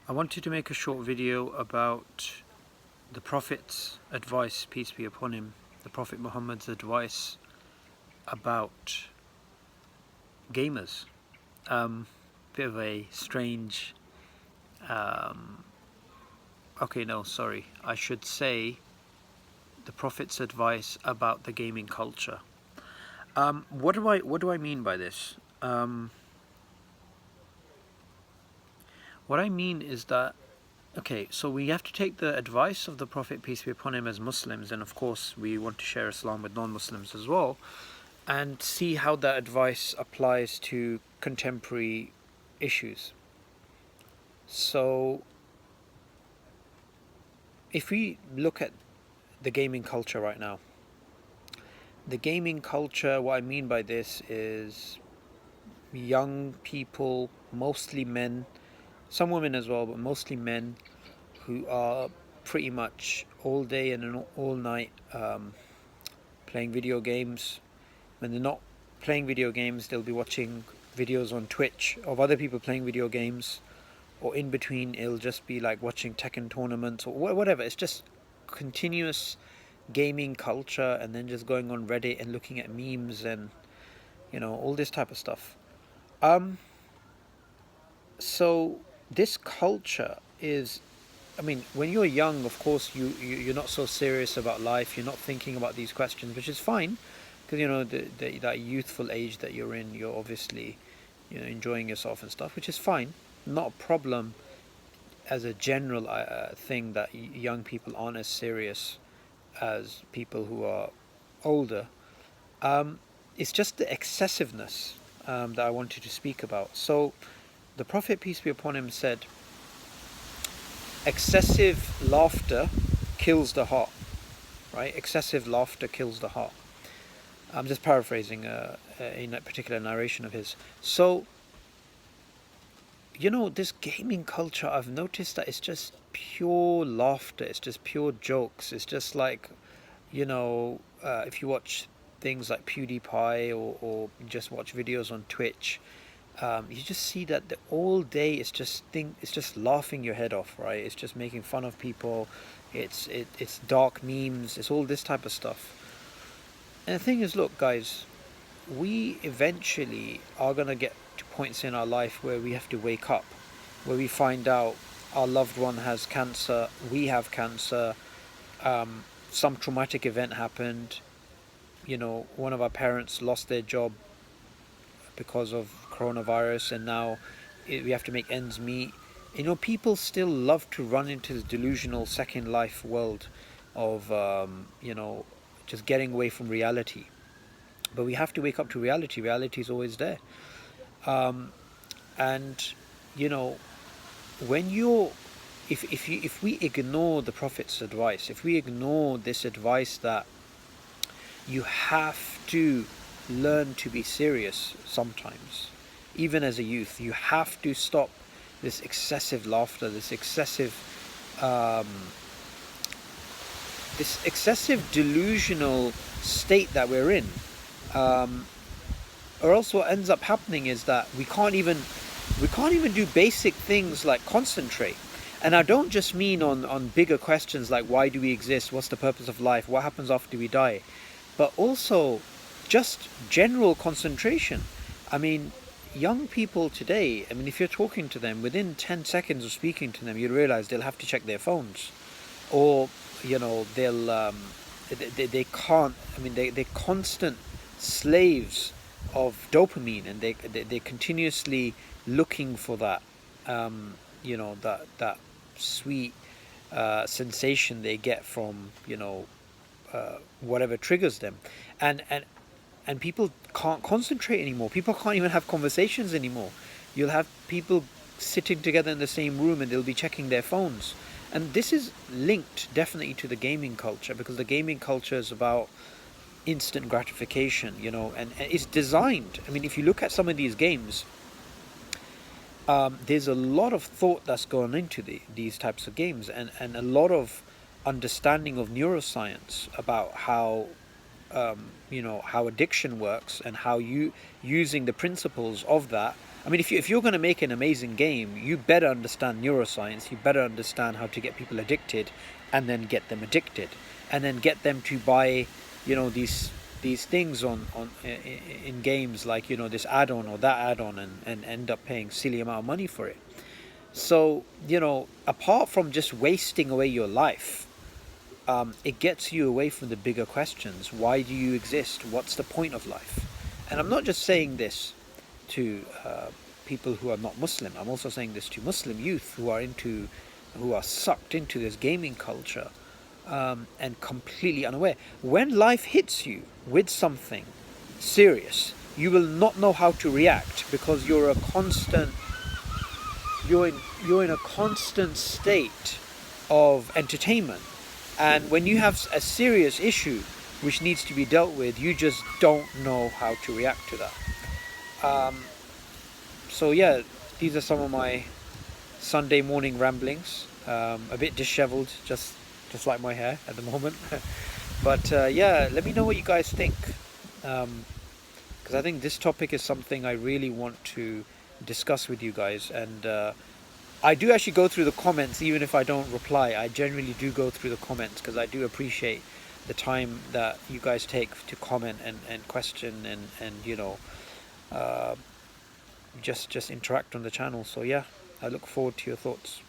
I wanted to make a short video about the Prophet's advice, peace be upon him, the Prophet Muhammad's advice about gamers. Bit of a strange, okay, no, sorry, I should say the Prophet's advice about the gaming culture. What do I mean by this? What I mean is that, okay, so we have to take the advice of the Prophet, peace be upon him, as Muslims, and of course we want to share Islam with non-Muslims as well, and see how that advice applies to contemporary issues. So, if we look at the gaming culture right now, the gaming culture, what I mean by this is young people, mostly men, some women as well, but mostly men, who are pretty much all day and all night playing video games. When they're not playing video games, they'll be watching videos on Twitch of other people playing video games, or in between it'll just be like watching Tekken tournaments or whatever. It's just continuous gaming culture, and then just going on Reddit and looking at memes and all this type of stuff. So this culture is, I mean, when you're young, of course, you're not so serious about life. You're not thinking about these questions, which is fine, because that youthful age that you're in, you're obviously enjoying yourself and stuff, which is fine, not a problem as a general thing, that young people aren't as serious as people who are older. It's just the excessiveness that I wanted to speak about. So the Prophet, peace be upon him, said, excessive laughter kills the heart, right? Excessive laughter kills the heart. I'm just paraphrasing in that particular narration of his. So, this gaming culture, I've noticed that it's just pure laughter. It's just pure jokes. It's just like, if you watch things like PewDiePie, or just watch videos on Twitch, you just see that all day it's just laughing your head off, right? It's just making fun of people. It's dark memes. It's all this type of stuff. And the thing is, look, guys, we eventually are gonna get to points in our life where we have to wake up, where we find out our loved one has cancer, we have cancer, some traumatic event happened. One of our parents lost their job because of coronavirus, and now we have to make ends meet. People still love to run into the delusional second life world of just getting away from reality. But we have to wake up to reality. Reality is always there. And when if we ignore the Prophet's advice, if we ignore this advice that you have to learn to be serious sometimes, even as a youth, you have to stop this excessive laughter, this excessive delusional state that we're in, or else what ends up happening is that we can't even do basic things like concentrate. And I don't just mean on bigger questions like, why do we exist, what's the purpose of life, what happens after we die, but also just general concentration. I mean, young people today, if you're talking to them, within 10 seconds of speaking to them, you realize they'll have to check their phones, or they'll they can't. They're constant slaves of dopamine, and they're continuously looking for that that sweet sensation they get from whatever triggers them, and people can't concentrate anymore. People can't even have conversations anymore. You'll have people sitting together in the same room and they'll be checking their phones. And this is linked definitely to the gaming culture, because the gaming culture is about instant gratification, and it's designed. If you look at some of these games, there's a lot of thought that's gone into these types of games, and a lot of understanding of neuroscience about how how addiction works, and how you using the principles of that I mean, if you're going to make an amazing game, you better understand neuroscience. You better understand how to get people addicted, and then get them addicted, and then get them to buy, these things in games, like this add-on or that add-on, and end up paying silly amount of money for it. So apart from just wasting away your life, it gets you away from the bigger questions. Why do you exist? What's the point of life? And I'm not just saying this to people who are not Muslim. I'm also saying this to Muslim youth who are sucked into this gaming culture, and completely unaware. When life hits you with something serious, you will not know how to react, because you're in a constant state of entertainment. And when you have a serious issue which needs to be dealt with, you just don't know how to react to that. So yeah, these are some of my Sunday morning ramblings. A bit disheveled, just like my hair at the moment. But yeah, let me know what you guys think, because I think this topic is something I really want to discuss with you guys. And I do actually go through the comments, even if I don't reply. I generally do go through the comments, because I do appreciate the time that you guys take to comment and question, and just interact on the channel. So yeah, I look forward to your thoughts.